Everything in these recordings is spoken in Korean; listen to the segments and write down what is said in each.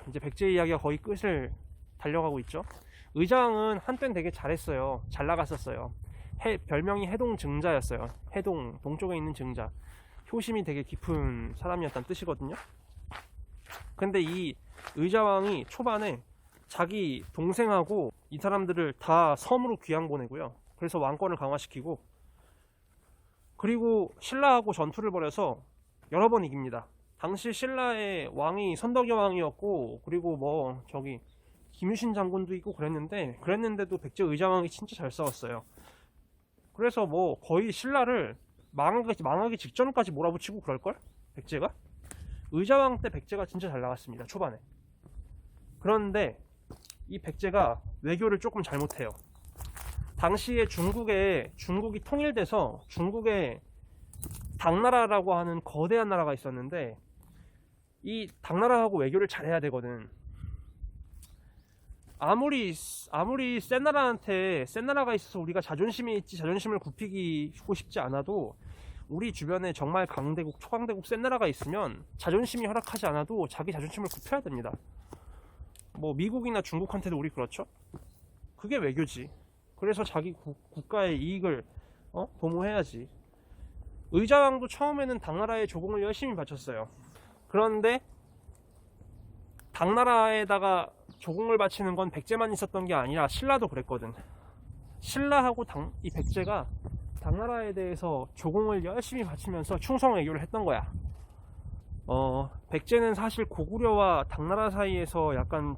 이제 백제 이야기가 거의 끝을 달려가고 있죠. 의자왕은 한땐 되게 잘했어요. 잘 나갔었어요. 별명이 해동증자였어요. 해동, 동쪽에 있는 증자. 효심이 되게 깊은 사람이었다는 뜻이거든요. 근데 이 의자왕이 초반에 자기 동생하고 이 사람들을 다 섬으로 귀양 보내고요. 그래서 왕권을 강화시키고, 그리고 신라하고 전투를 벌여서 여러 번 이깁니다. 당시 신라의 왕이 선덕여 왕이었고, 그리고 김유신 장군도 있고 그랬는데도 백제 의자왕이 진짜 잘 싸웠어요. 그래서 거의 신라를 망하기 직전까지 몰아붙이고 그럴걸? 백제가? 의자왕 때 백제가 진짜 잘 나갔습니다, 초반에. 그런데 이 백제가 외교를 조금 잘못해요. 당시에 중국이 통일돼서 중국에 당나라라고 하는 거대한 나라가 있었는데, 이 당나라하고 외교를 잘해야 되거든. 아무리 센 나라가 있어서 우리가 자존심이 있지 자존심을 굽히고 싶지 않아도, 우리 주변에 정말 강대국, 초강대국 센 나라가 있으면 자존심이 허락하지 않아도 자기 자존심을 굽혀야 됩니다. 미국이나 중국한테도 우리 그렇죠? 그게 외교지. 그래서 자기 국가의 이익을 도모해야지. 의자왕도 처음에는 당나라의 조공을 열심히 바쳤어요. 그런데 당나라에다가 조공을 바치는 건 백제만 있었던 게 아니라 신라도 그랬거든. 신라하고 이 백제가 당나라에 대해서 조공을 열심히 바치면서 충성 외교를 했던 거야. 백제는 사실 고구려와 당나라 사이에서 약간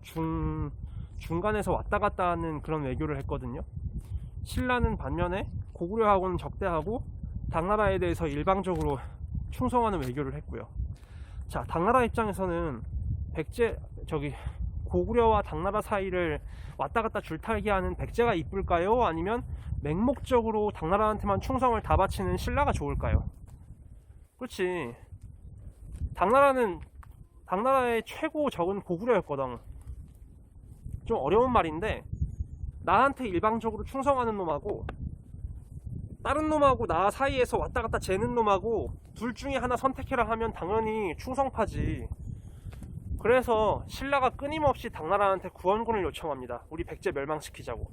중간에서 왔다 갔다 하는 그런 외교를 했거든요. 신라는 반면에 고구려하고는 적대하고 당나라에 대해서 일방적으로 충성하는 외교를 했고요. 자, 당나라 입장에서는 고구려와 당나라 사이를 왔다 갔다 줄타기하는 백제가 이쁠까요? 아니면 맹목적으로 당나라한테만 충성을 다 바치는 신라가 좋을까요? 그렇지. 당나라의 최고 적은 고구려였거든. 좀 어려운 말인데, 나한테 일방적으로 충성하는 놈하고 다른 놈하고 나 사이에서 왔다 갔다 재는 놈하고 둘 중에 하나 선택해라 하면 당연히 충성파지. 그래서 신라가 끊임없이 당나라한테 구원군을 요청합니다. 우리 백제 멸망시키자고.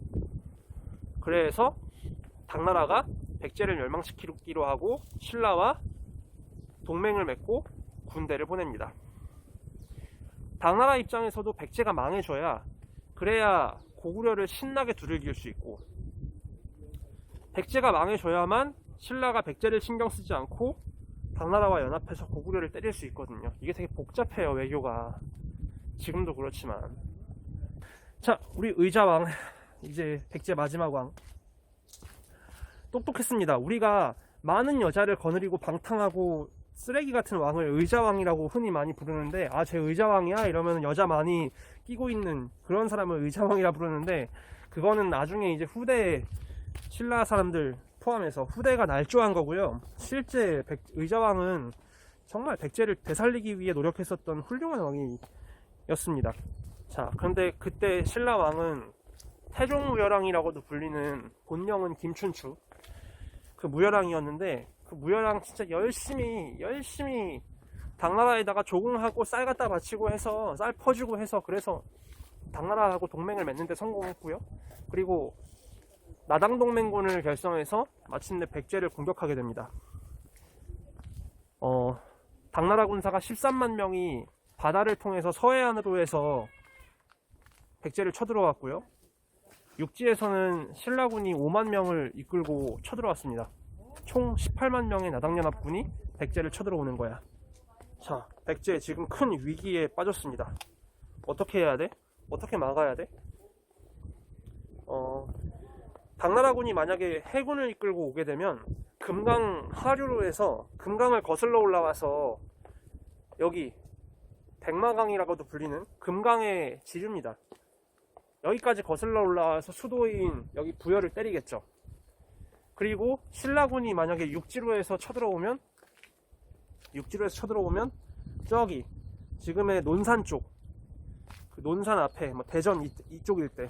그래서 당나라가 백제를 멸망시키기로 하고 신라와 동맹을 맺고 군대를 보냅니다. 당나라 입장에서도 백제가 망해줘야, 그래야 고구려를 신나게 두들길 수 있고, 백제가 망해줘야만 신라가 백제를 신경 쓰지 않고 당나라와 연합해서 고구려를 때릴 수 있거든요. 이게 되게 복잡해요, 외교가. 지금도 그렇지만. 자, 우리 의자왕, 이제 백제 마지막 왕. 똑똑했습니다. 우리가 많은 여자를 거느리고 방탕하고 쓰레기 같은 왕을 의자왕이라고 흔히 많이 부르는데, 쟤 의자왕이야? 이러면 여자 많이 끼고 있는 그런 사람을 의자왕이라 부르는데, 그거는 나중에 이제 후대 신라 사람들 포함해서 후대가 날조한 거고요. 실제 의자왕은 정말 백제를 되살리기 위해 노력했었던 훌륭한 왕이었습니다. 자, 그런데 그때 신라 왕은 태종무열왕이라고도 불리는, 본명은 김춘추, 그 무열왕이었는데, 그 무열왕 진짜 열심히 당나라에다가 조공하고 쌀 갖다 바치고 해서, 쌀 퍼주고 해서, 그래서 당나라하고 동맹을 맺는데 성공했고요. 그리고 나당동맹군을 결성해서 마침내 백제를 공격하게 됩니다. 당나라 군사가 13만 명이 바다를 통해서 서해안으로 해서 백제를 쳐들어왔고요. 육지에서는 신라군이 5만 명을 이끌고 쳐들어왔습니다. 총 18만 명의 나당연합군이 백제를 쳐들어오는 거야. 자, 백제 지금 큰 위기에 빠졌습니다. 어떻게 해야 돼? 어떻게 막아야 돼? 당나라군이 만약에 해군을 이끌고 오게 되면 금강 하류로 해서 금강을 거슬러 올라와서 여기 백마강이라고도 불리는 금강의 지류입니다. 여기까지 거슬러 올라와서 수도인 여기 부여를 때리겠죠. 그리고 신라군이 만약에 육지로 해서 쳐들어오면 저기 지금의 논산 쪽, 그 논산 앞에 대전 이쪽 일대,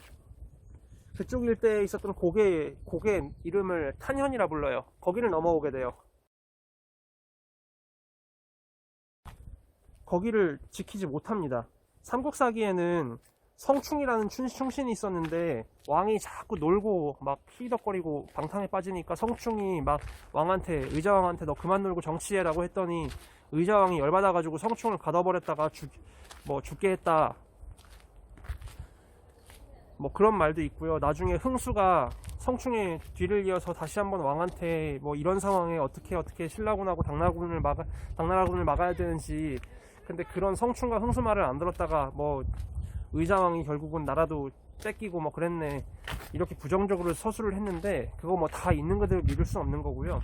그쪽 일대에 있었던 고개 이름을 탄현이라 불러요. 거기를 넘어오게 돼요. 거기를 지키지 못합니다. 삼국사기에는 성충이라는 충신이 있었는데 왕이 자꾸 놀고 막 히덕거리고 방탕에 빠지니까 성충이 막 왕한테, 의자왕한테 너 그만 놀고 정치해라고 했더니 의자왕이 열받아가지고 성충을 가둬버렸다가 죽게 했다, 뭐 그런 말도 있고요. 나중에 흥수가 성충의 뒤를 이어서 다시 한번 왕한테 뭐 이런 상황에 어떻게 신라군하고 당나라군을 막아야 되는지, 근데 그런 성충과 흥수 말을 안 들었다가 뭐 의자왕이 결국은 나라도 뺏기고 뭐 그랬네, 이렇게 부정적으로 서술을 했는데 그거 뭐 다 있는 그대로 믿을 수 없는 거고요.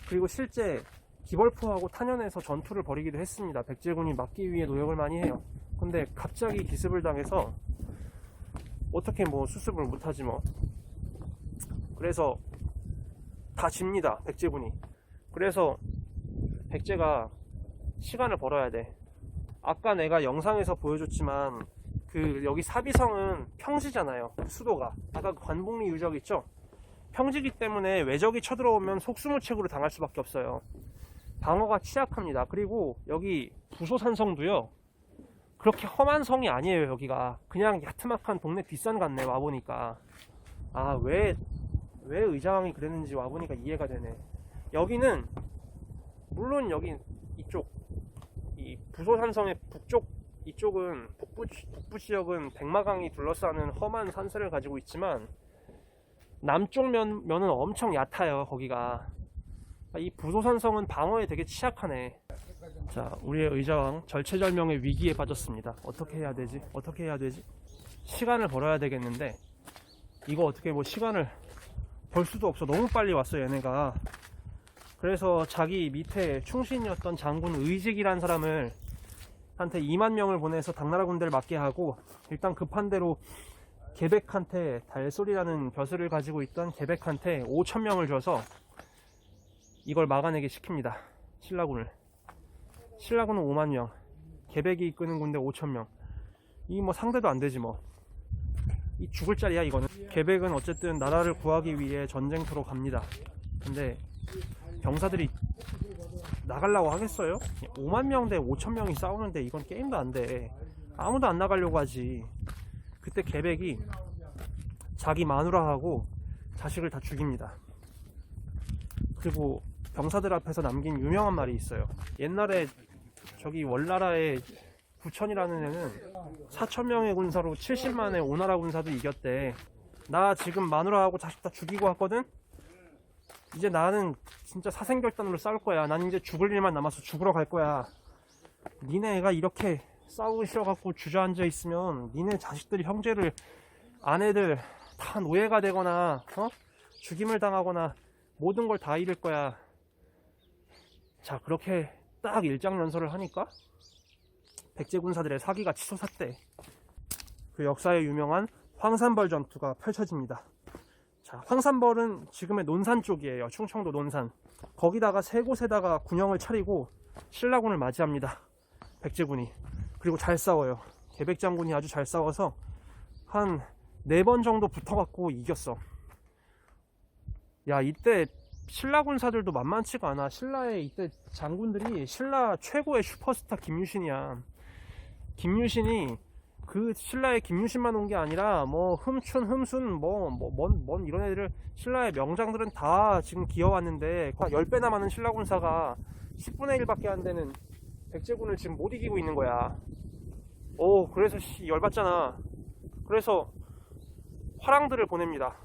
그리고 실제 기벌포하고 탄현에서 전투를 벌이기도 했습니다. 백제군이 막기 위해 노력을 많이 해요. 근데 갑자기 기습을 당해서 어떻게 뭐 수습을 못하지 뭐. 그래서 다 집니다, 백제군이. 그래서 백제가 시간을 벌어야 돼. 아까 내가 영상에서 보여줬지만 여기 사비성은 평지잖아요, 수도가. 아까 그 관복리 유적 있죠? 평지기 때문에 외적이 쳐들어오면 속수무책으로 당할 수밖에 없어요. 방어가 취약합니다. 그리고 여기 부소산성도요, 그렇게 험한 성이 아니에요. 여기가 그냥 야트막한 동네 뒷산 같네. 와보니까 왜 의자왕이 그랬는지 와보니까 이해가 되네. 여기는 물론 여기 이쪽 이 부소산성의 북쪽 이쪽은 북부 지역은 백마강이 둘러싸는 험한 산세를 가지고 있지만 남쪽 면은 엄청 얕아요. 거기가. 이 부소산성은 방어에 되게 취약하네. 자, 우리의 의자왕 절체절명의 위기에 빠졌습니다. 어떻게 해야 되지? 시간을 벌어야 되겠는데 이거 어떻게 뭐 시간을 벌 수도 없어. 너무 빨리 왔어 얘네가. 그래서 자기 밑에 충신이었던 장군 의직이라는 사람을 한테 2만 명을 보내서 당나라 군대를 막게 하고, 일단 급한 대로 계백한테, 달소리라는 벼슬을 가지고 있던 계백한테 5천 명을 줘서 이걸 막아내게 시킵니다. 신라군은 5만 명, 계백이 이끄는 군대 5천 명. 이 뭐 상대도 안 되지 뭐. 이 죽을 자리야 이거는. 계백은 어쨌든 나라를 구하기 위해 전쟁터로 갑니다. 근데 병사들이 나가려고 하겠어요? 5만 명 대 5천 명이 싸우는데 이건 게임도 안 돼. 아무도 안 나가려고 하지. 그때 계백이 자기 마누라하고 자식을 다 죽입니다. 그리고 병사들 앞에서 남긴 유명한 말이 있어요. 옛날에 저기 월나라의 부천이라는 애는 4,000명의 군사로 70만의 오나라 군사도 이겼대. 나 지금 마누라하고 자식 다 죽이고 왔거든? 이제 나는 진짜 사생결단으로 싸울 거야. 난 이제 죽을 일만 남아서 죽으러 갈 거야. 니네 애가 이렇게 싸우기 싫어갖고 주저앉아 있으면 니네 자식들이, 형제를, 아내들 다 노예가 되거나 죽임을 당하거나 모든 걸 다 잃을 거야. 자, 그렇게 딱 일장연설을 하니까 백제 군사들의 사기가 치솟았대. 그 역사에 유명한 황산벌 전투가 펼쳐집니다. 자, 황산벌은 지금의 논산 쪽이에요. 충청도 논산. 거기다가 세 곳에다가 군영을 차리고 신라군을 맞이합니다. 백제군이. 그리고 잘 싸워요. 계백 장군이 아주 잘 싸워서 한 4번 정도 붙어갖고 이겼어. 야, 이때 신라 군사들도 만만치가 않아. 신라의 이때 장군들이 신라 최고의 슈퍼스타 김유신이야. 김유신이 그 신라의 김유신만 온 게 아니라 뭐 흠춘, 흠순, 뭔 이런 애들을, 신라의 명장들은 다 지금 기어왔는데 10배나 많은 신라 군사가 10분의 1밖에 안 되는 백제군을 지금 못 이기고 있는 거야. 그래서 열받잖아. 그래서 화랑들을 보냅니다.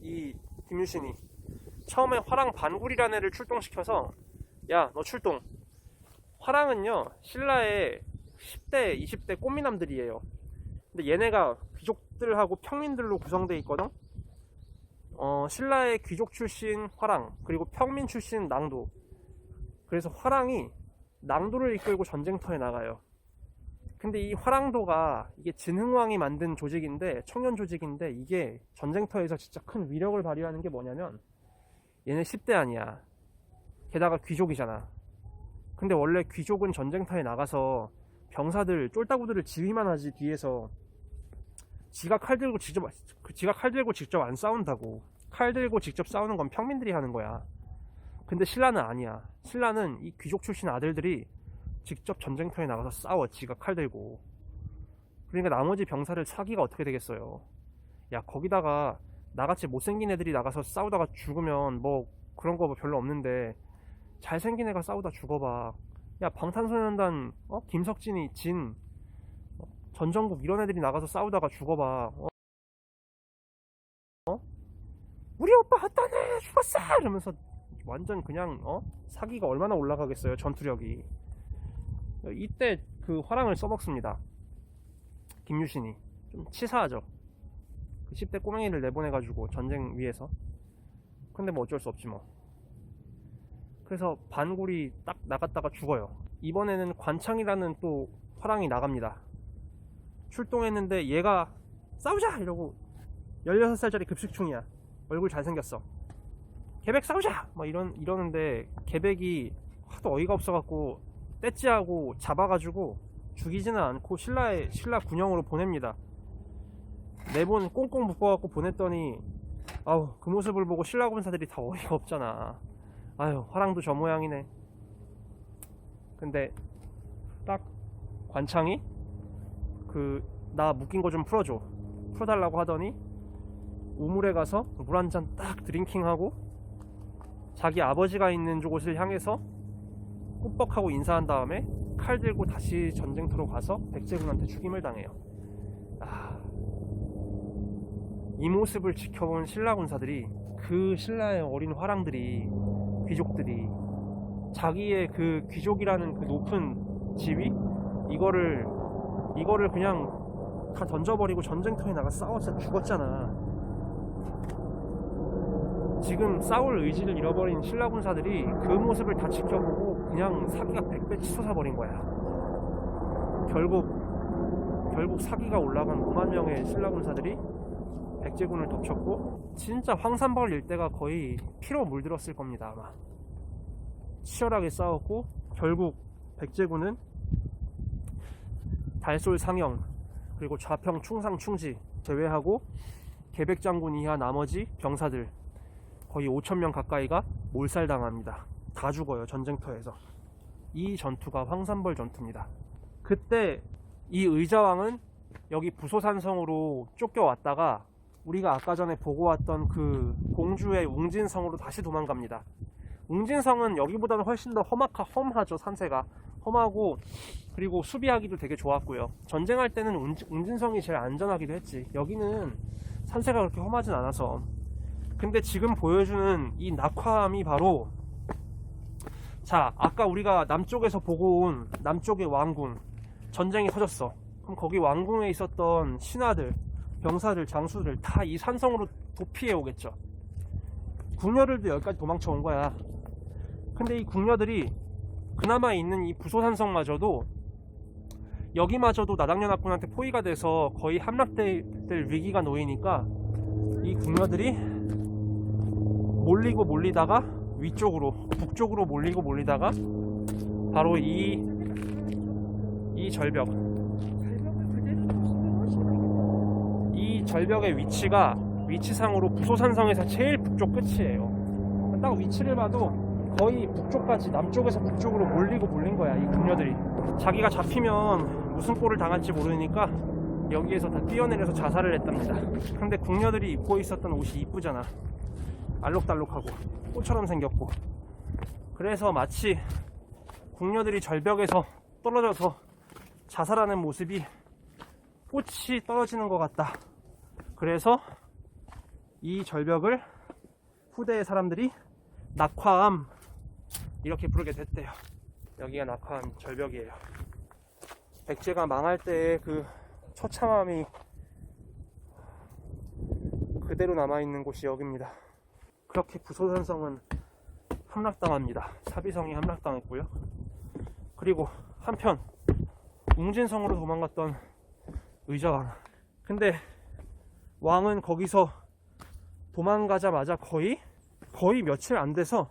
이 김유신이 처음에 화랑 반굴이라는 애를 출동시켜서, 야, 너 출동. 화랑은요, 신라의 10대, 20대 꽃미남들이에요. 근데 얘네가 귀족들하고 평민들로 구성되어 있거든. 신라의 귀족 출신 화랑, 그리고 평민 출신 낭도. 그래서 화랑이 낭도를 이끌고 전쟁터에 나가요. 근데 이 화랑도가 이게 진흥왕이 만든 조직인데, 청년 조직인데, 이게 전쟁터에서 진짜 큰 위력을 발휘하는 게 뭐냐면, 얘네 10대 아니야. 게다가 귀족이잖아. 근데 원래 귀족은 전쟁터에 나가서 병사들, 쫄따구들을 지휘만 하지, 뒤에서 지가 칼 들고 직접 안 싸운다고. 칼 들고 직접 싸우는 건 평민들이 하는 거야. 근데 신라는 아니야. 신라는 이 귀족 출신 아들들이 직접 전쟁터에 나가서 싸워, 지가 칼 들고. 그러니까 나머지 병사를 사기가 어떻게 되겠어요. 야, 거기다가 나같이 못생긴 애들이 나가서 싸우다가 죽으면 뭐 그런 거 별로 없는데, 잘생긴 애가 싸우다 죽어봐. 야, 방탄소년단 김석진이, 진, 전정국 이런 애들이 나가서 싸우다가 죽어봐. 우리 오빠 어떤 애 죽었어! 이러면서 완전 그냥 사기가 얼마나 올라가겠어요, 전투력이. 이때 그 화랑을 써먹습니다, 김유신이. 좀 치사하죠. 그 10대 꼬맹이를 내보내가지고 전쟁 위에서. 근데 뭐 어쩔 수 없지 뭐. 그래서 반굴이 딱 나갔다가 죽어요. 이번에는 관창이라는 또 화랑이 나갑니다. 출동했는데 얘가 싸우자! 이러고, 16살짜리 급식충이야. 얼굴 잘생겼어. 계백 싸우자! 막 이러는데 계백이 하도 어이가 없어갖고 떼찌하고 잡아가지고 죽이지는 않고 신라 군영으로 보냅니다. 내본 꽁꽁 묶어갖고 보냈더니, 아우, 그 모습을 보고 신라 군사들이 다 어이가 없잖아. 아유, 화랑도 저 모양이네. 근데 딱 관창이 나 묶인 거 좀 풀어달라고 하더니 우물에 가서 물 한 잔 딱 드링킹하고 자기 아버지가 있는 곳을 향해서 꾸벅하고 인사한 다음에 칼 들고 다시 전쟁터로 가서 백제군한테 죽임을 당해요. 이 모습을 지켜본 신라 군사들이, 그 신라의 어린 화랑들이, 귀족들이 자기의 그 귀족이라는 그 높은 지위, 이거를 그냥 다 던져버리고 전쟁터에 나가 싸워서 죽었잖아. 지금 싸울 의지를 잃어버린 신라 군사들이 그 모습을 다 지켜보고 그냥 사기가 100배 치솟아버린 거야. 결국 사기가 올라간 5만 명의 신라 군사들이 백제군을 덮쳤고, 진짜 황산벌 일대가 거의 피로 물들었을 겁니다, 아마. 치열하게 싸웠고, 결국 백제군은 달솔 상영, 그리고 좌평 충상 충지 제외하고 계백 장군 이하 나머지 병사들 거의 5,000명 가까이가 몰살당합니다. 다 죽어요, 전쟁터에서. 이 전투가 황산벌 전투입니다. 그때 이 의자왕은 여기 부소산성으로 쫓겨왔다가 우리가 아까 전에 보고 왔던 그 공주의 웅진성으로 다시 도망갑니다. 웅진성은 여기보다는 훨씬 더 험하죠. 산세가 험하고, 그리고 수비하기도 되게 좋았고요. 전쟁할 때는 웅진성이 제일 안전하기도 했지. 여기는 산세가 그렇게 험하진 않아서. 근데 지금 보여주는 이 낙화암이 바로, 자, 아까 우리가 남쪽에서 보고 온 남쪽의 왕궁, 전쟁이 터졌어. 그럼 거기 왕궁에 있었던 신하들, 병사들, 장수들 다 이 산성으로 도피해 오겠죠. 궁녀들도 여기까지 도망쳐 온 거야. 근데 이 궁녀들이 그나마 있는 이 부소산성마저도, 여기마저도 나당연합군한테 포위가 돼서 거의 함락될 위기가 놓이니까 이 궁녀들이 몰리다가 위쪽으로, 북쪽으로 몰리다가 바로 이 절벽, 이 절벽의 위치상으로 부소산성에서 제일 북쪽 끝이에요. 딱 위치를 봐도 거의 북쪽까지, 남쪽에서 북쪽으로 몰린 거야, 이 궁녀들이. 자기가 잡히면 무슨 꼴을 당할지 모르니까 여기에서 다 뛰어내려서 자살을 했답니다. 근데 궁녀들이 입고 있었던 옷이 이쁘잖아. 알록달록하고 꽃처럼 생겼고. 그래서 마치 궁녀들이 절벽에서 떨어져서 자살하는 모습이 꽃이 떨어지는 것 같다. 그래서 이 절벽을 후대의 사람들이 낙화암 이렇게 부르게 됐대요. 여기가 낙화암 절벽이에요. 백제가 망할 때의 그 처참함이 그대로 남아있는 곳이 여기입니다. 그렇게 부소산성은 함락당합니다. 사비성이 함락당했고요. 그리고 한편 웅진성으로 도망갔던 의자왕. 근데 왕은 거기서 도망가자마자 거의 며칠 안 돼서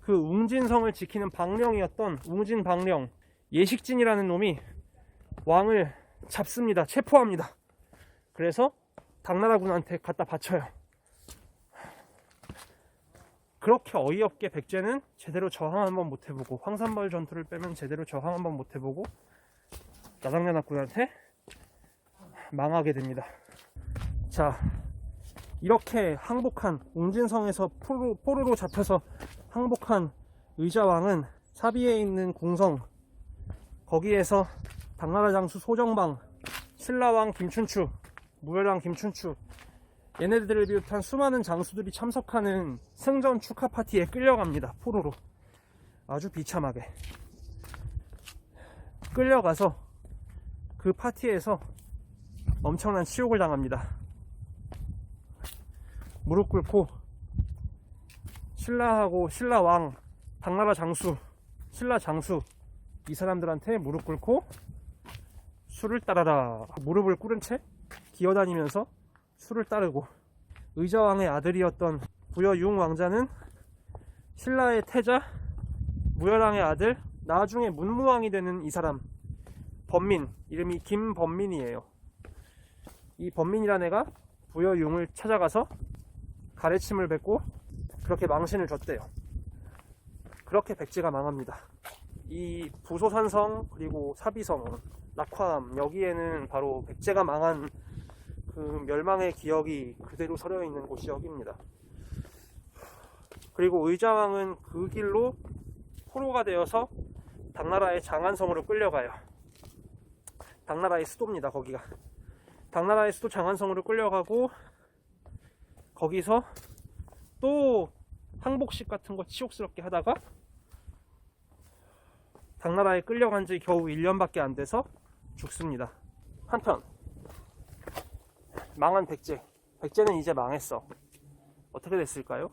그 웅진성을 지키는 방령이었던 웅진방령 예식진이라는 놈이 왕을 잡습니다. 체포합니다. 그래서 당나라군한테 갖다 바쳐요. 그렇게 어이없게 백제는 제대로 저항 한번 못해보고, 황산벌 전투를 빼면 제대로 저항 한번 못해보고 나당연합군한테 망하게 됩니다. 자, 이렇게 항복한 웅진성에서 포로로 잡혀서 항복한 의자왕은 사비에 있는 궁성, 거기에서 당나라 장수 소정방, 신라왕 김춘추, 무열왕 김춘추, 얘네들을 비롯한 수많은 장수들이 참석하는 승전 축하 파티에 끌려갑니다. 포로로. 아주 비참하게 끌려가서 그 파티에서 엄청난 치욕을 당합니다. 무릎 꿇고 신라하고 신라왕, 당나라 장수, 신라 장수 이 사람들한테 무릎 꿇고 술을 따라라, 무릎을 꿇은 채 기어다니면서 술을 따르고, 의자왕의 아들이었던 부여융 왕자는 신라의 태자 무열왕의 아들, 나중에 문무왕이 되는 이 사람 범민, 이름이 김범민이에요. 이 범민이라는 애가 부여융을 찾아가서 가래침을 뱉고 그렇게 망신을 줬대요. 그렇게 백제가 망합니다. 이 부소산성 그리고 사비성, 낙화암, 여기에는 바로 백제가 망한 그 멸망의 기억이 그대로 서려 있는 곳이 여기입니다. 그리고 의자왕은 그 길로 포로가 되어서 당나라의 장안성으로 끌려가요. 당나라의 수도입니다. 거기가 당나라의 수도 장안성으로 끌려가고, 거기서 또 항복식 같은 거 치욕스럽게 하다가 당나라에 끌려간 지 겨우 1년밖에 안 돼서 죽습니다. 한편 망한 백제는 이제 망했어. 어떻게 됐을까요?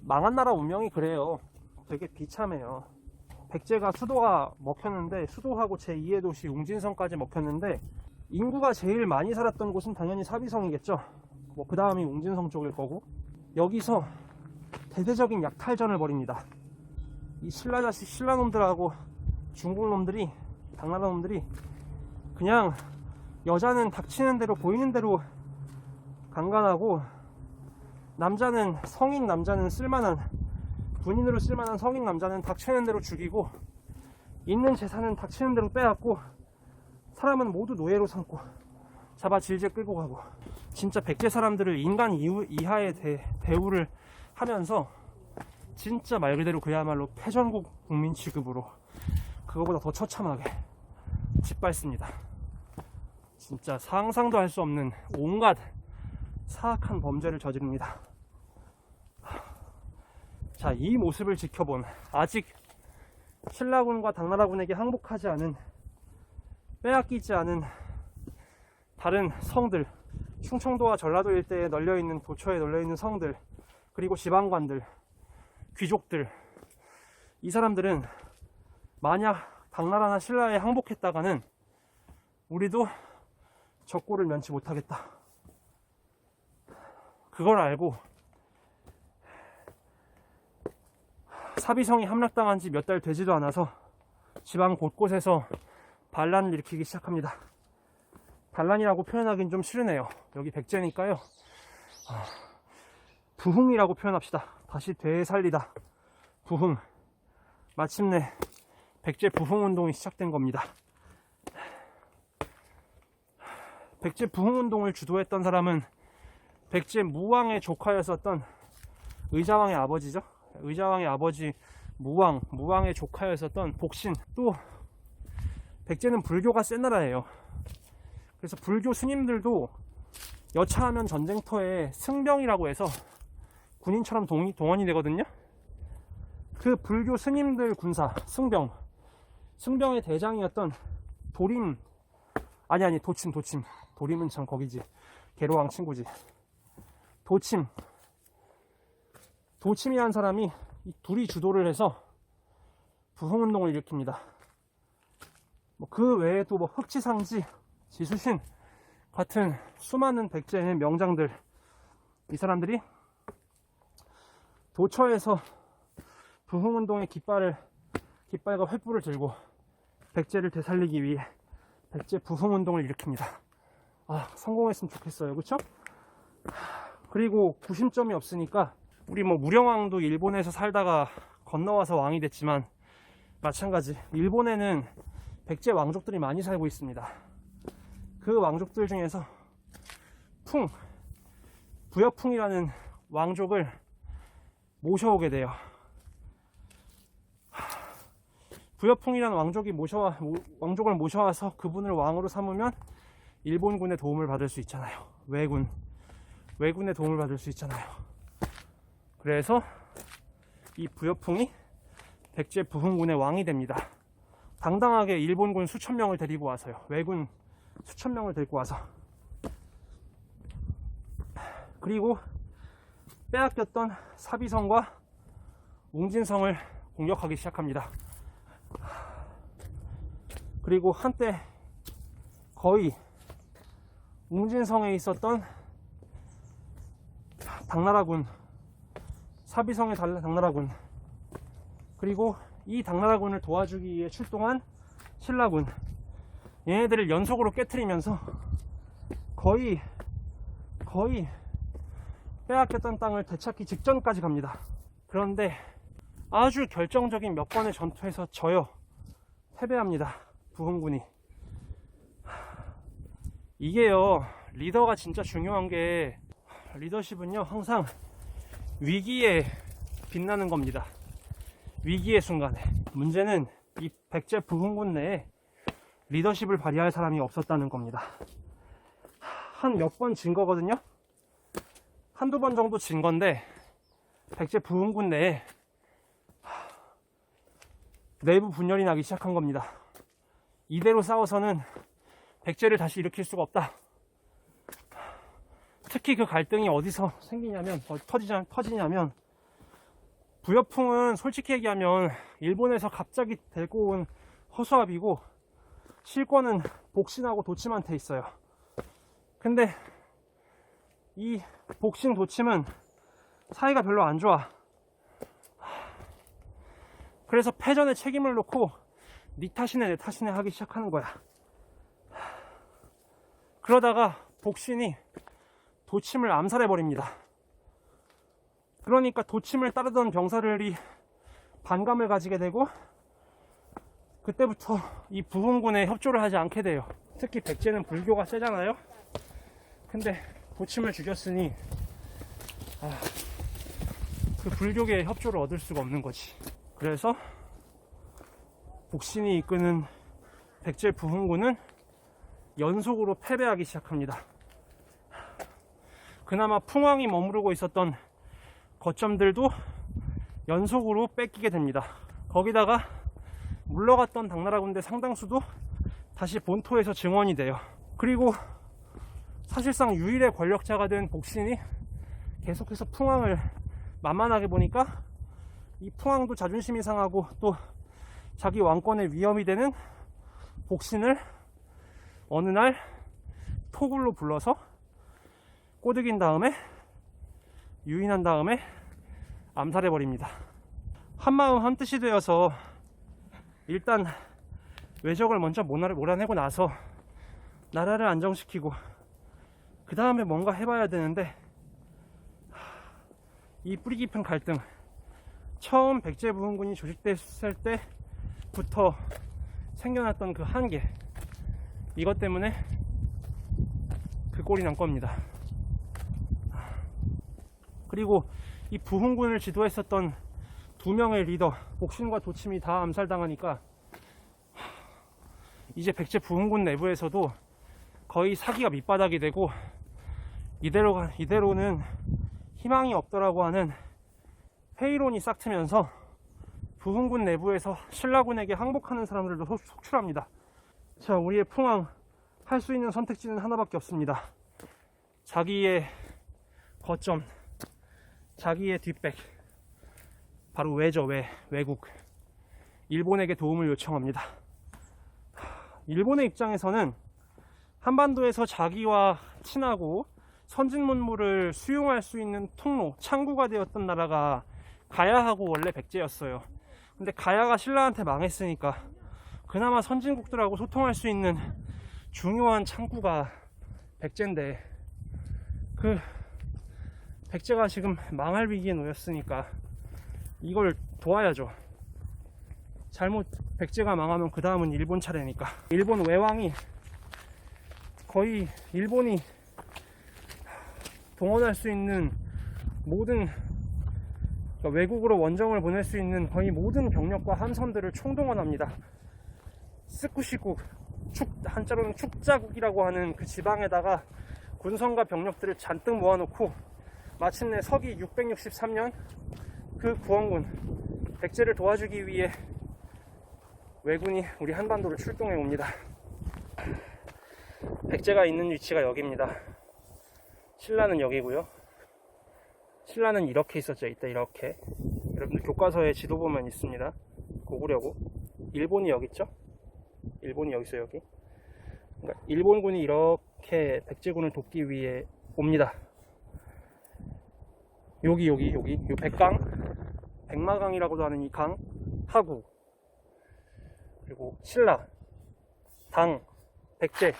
망한 나라 운명이 그래요. 되게 비참해요. 백제가 수도가 먹혔는데, 수도하고 제2의 도시 웅진성까지 먹혔는데, 인구가 제일 많이 살았던 곳은 당연히 사비성이겠죠. 뭐 그 다음이 웅진성 쪽일 거고, 여기서 대대적인 약탈전을 벌입니다. 이 신라자식 신라놈들하고 중국놈들이, 당나라놈들이 그냥 여자는 닥치는 대로 보이는 대로 강간하고, 남자는, 성인 남자는 쓸만한, 군인으로 쓸만한 성인 남자는 닥치는 대로 죽이고, 있는 재산은 닥치는 대로 빼앗고, 사람은 모두 노예로 삼고 잡아 질질 끌고 가고, 진짜 백제 사람들을 인간 이하의 대우를 하면서 진짜 말 그대로 그야말로 패전국 국민 취급으로 그거보다 더 처참하게 짓밟습니다. 진짜 상상도 할 수 없는 온갖 사악한 범죄를 저지릅니다. 자, 이 모습을 지켜본, 아직 신라군과 당나라군에게 항복하지 않은, 빼앗기지 않은 다른 성들, 충청도와 전라도 일대에 널려있는, 도처에 널려있는 성들, 그리고 지방관들, 귀족들, 이 사람들은 만약 당나라나 신라에 항복했다가는 우리도 저 꼴을 면치 못하겠다, 그걸 알고 사비성이 함락당한 지 몇 달 되지도 않아서 지방 곳곳에서 반란을 일으키기 시작합니다. 반란이라고 표현하긴 좀 싫으네요. 여기 백제니까요. 부흥이라고 표현합시다. 다시 되살리다. 부흥. 마침내 백제 부흥운동이 시작된 겁니다. 백제 부흥운동을 주도했던 사람은 백제 무왕의 조카였었던 의자왕의 아버지죠. 의자왕의 아버지 무왕의 조카였었던 복신. 또 백제는 불교가 센 나라예요. 그래서 불교 스님들도 여차하면 전쟁터에 승병이라고 해서 군인처럼 동원이 되거든요. 그 불교 스님들 군사 승병의 대장이었던 도림, 도침. 도림은 참 거기지, 계로왕 친구지. 도침이라는 사람이 이 둘이 주도를 해서 부흥운동을 일으킵니다. 그 외에도 흑지상지, 지수신 같은 수많은 백제의 명장들, 이 사람들이 도처에서 부흥운동의 깃발과 횃불을 들고 백제를 되살리기 위해 백제 부흥운동을 일으킵니다. 성공했으면 좋겠어요. 그쵸? 그리고 구심점이 없으니까, 우리 무령왕도 일본에서 살다가 건너와서 왕이 됐지만 마찬가지, 일본에는 백제 왕족들이 많이 살고 있습니다. 그 왕족들 중에서 부여풍이라는 왕족을 모셔오게 돼요. 부여풍이라는 왕족을 모셔와서 그분을 왕으로 삼으면 일본군의 도움을 받을 수 있잖아요. 왜군의 도움을 받을 수 있잖아요. 그래서 이 부여풍이 백제 부흥군의 왕이 됩니다. 당당하게 일본군 수천 명을 데리고 와서요. 왜군 수천 명을 데리고 와서. 그리고 빼앗겼던 사비성과 웅진성을 공격하기 시작합니다. 그리고 한때 거의 웅진성에 있었던 당나라군, 사비성의 당나라군, 그리고 이 당나라군을 도와주기 위해 출동한 신라군, 얘네들을 연속으로 깨트리면서 거의 빼앗겼던 땅을 되찾기 직전까지 갑니다. 그런데 아주 결정적인 몇 번의 전투에서 패배합니다. 부흥군이. 이게요, 리더가 진짜 중요한 게, 리더십은요 항상 위기에 빛나는 겁니다. 위기의 순간에. 문제는 이 백제 부흥군 내에 리더십을 발휘할 사람이 없었다는 겁니다. 한 몇 번 진 거거든요. 한두 번 정도 진 건데 백제 부흥군 내에 내부 분열이 나기 시작한 겁니다. 이대로 싸워서는 백제를 다시 일으킬 수가 없다. 특히 그 갈등이 어디서 생기냐면, 터지냐면, 부여풍은 솔직히 얘기하면 일본에서 갑자기 데리고 온 허수아비고, 실권은 복신하고 도침한테 있어요. 근데 이 복신 도침은 사이가 별로 안 좋아. 그래서 패전에 책임을 놓고 네 탓이네 내 탓이네 하기 시작하는 거야. 그러다가 복신이 도침을 암살해버립니다. 그러니까 도침을 따르던 병사들이 반감을 가지게 되고, 그때부터 이 부흥군에 협조를 하지 않게 돼요. 특히 백제는 불교가 세잖아요. 근데 도침을 죽였으니 그 불교계의 협조를 얻을 수가 없는 거지. 그래서 복신이 이끄는 백제 부흥군은 연속으로 패배하기 시작합니다. 그나마 풍왕이 머무르고 있었던 거점들도 연속으로 뺏기게 됩니다. 거기다가 물러갔던 당나라 군대 상당수도 다시 본토에서 증원이 돼요. 그리고 사실상 유일의 권력자가 된 복신이 계속해서 풍왕을 만만하게 보니까 이 풍왕도 자존심이 상하고 또 자기 왕권의 위험이 되는 복신을 어느 날 토굴로 불러서 꼬드긴 다음에 유인한 다음에 암살해버립니다. 한마음 한뜻이 되어서 일단 외적을 먼저 몰아내고 나서 나라를 안정시키고 그 다음에 뭔가 해봐야 되는데, 이 뿌리 깊은 갈등, 처음 백제 부흥군이 조직됐을 때부터 생겨났던 그 한계, 이것 때문에 그 꼴이 난 겁니다. 그리고 이 부흥군을 지도했었던 두 명의 리더, 복신과 도침이 다 암살당하니까 이제 백제 부흥군 내부에서도 거의 사기가 밑바닥이 되고, 이대로는 희망이 없더라고 하는 회의론이 싹트면서 부흥군 내부에서 신라군에게 항복하는 사람들도 속출합니다. 자, 우리의 풍왕 할 수 있는 선택지는 하나밖에 없습니다. 자기의 거점, 자기의 뒷백, 바로 외국, 일본에게 도움을 요청합니다. 일본의 입장에서는 한반도에서 자기와 친하고 선진문물을 수용할 수 있는 통로, 창구가 되었던 나라가 가야하고 원래 백제였어요. 근데 가야가 신라한테 망했으니까 그나마 선진국들하고 소통할 수 있는 중요한 창구가 백제인데, 그 백제가 지금 망할 위기에 놓였으니까 이걸 도와야죠. 백제가 망하면 그 다음은 일본 차례니까. 일본 외왕이 거의 일본이 동원할 수 있는 모든, 그러니까 외국으로 원정을 보낼 수 있는 거의 모든 병력과 함선들을 총동원합니다. 스쿠시국, 한자로는 축자국이라고 하는 그 지방에다가 군선과 병력들을 잔뜩 모아놓고 마침내 서기 663년 그 구원군 백제를 도와주기 위해 왜군이 우리 한반도를 출동해 옵니다. 백제가 있는 위치가 여기입니다. 신라는 여기고요. 신라는 이렇게 있었죠. 이때 이렇게. 여러분들 교과서에 지도 보면 있습니다. 고구려고. 일본이 여기 있죠. 일본이 여기 있어요. 여기. 그러니까 일본군이 이렇게 백제군을 돕기 위해 옵니다. 여기 요 백강, 백마강이라고도 하는 이 강, 하구, 그리고 신라, 당, 백제,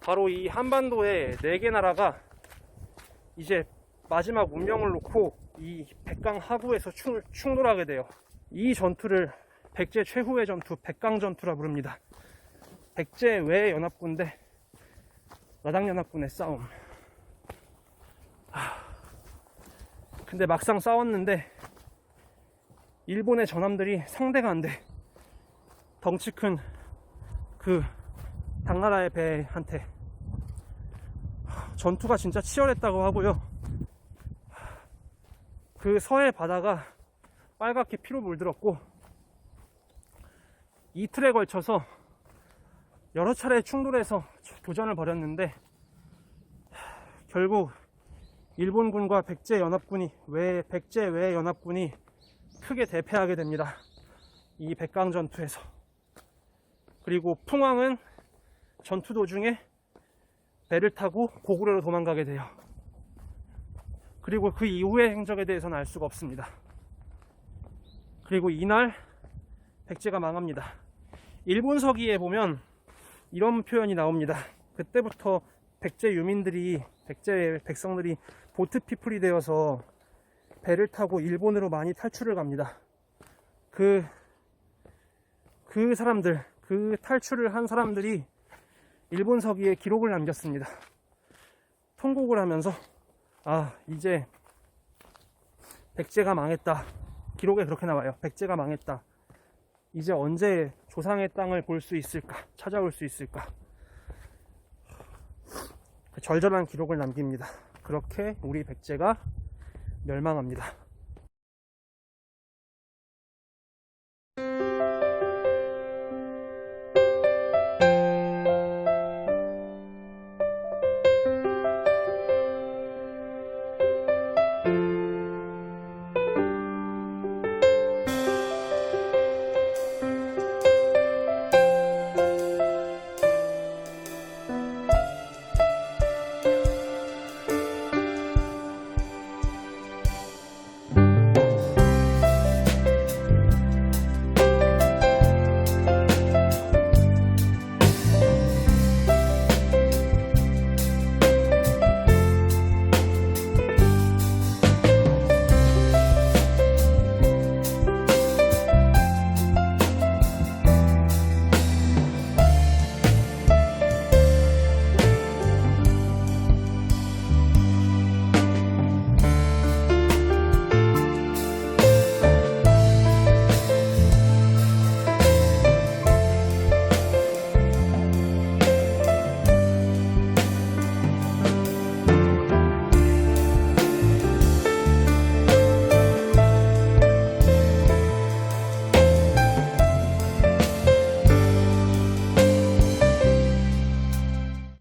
바로 이 한반도의 4개 나라가 이제 마지막 운명을 놓고 이 백강 하구에서 충돌하게 돼요. 이 전투를 백제 최후의 전투, 백강전투라 부릅니다. 백제 외 연합군대 나당연합군의 싸움. 근데 막상 싸웠는데 일본의 전함들이 상대가 안 돼. 덩치 큰 그 당나라의 배한테. 전투가 진짜 치열했다고 하고요. 그 서해 바다가 빨갛게 피로 물들었고 이틀에 걸쳐서 여러 차례 충돌해서 교전을 벌였는데 결국 일본군과 백제 외 연합군이 크게 대패하게 됩니다. 이 백강 전투에서. 그리고 풍왕은 전투 도중에 배를 타고 고구려로 도망가게 돼요. 그리고 그 이후의 행적에 대해서는 알 수가 없습니다. 그리고 이날 백제가 망합니다. 일본 서기에 보면 이런 표현이 나옵니다. 그때부터 백제 백성들이 보트피플이 되어서 배를 타고 일본으로 많이 탈출을 갑니다. 그 사람들, 그 탈출을 한 사람들이 일본 서기에 기록을 남겼습니다. 통곡을 하면서 이제 백제가 망했다. 기록에 그렇게 나와요. 백제가 망했다. 이제 언제 조상의 땅을 볼 수 있을까? 찾아올 수 있을까? 절절한 기록을 남깁니다. 그렇게 우리 백제가 멸망합니다.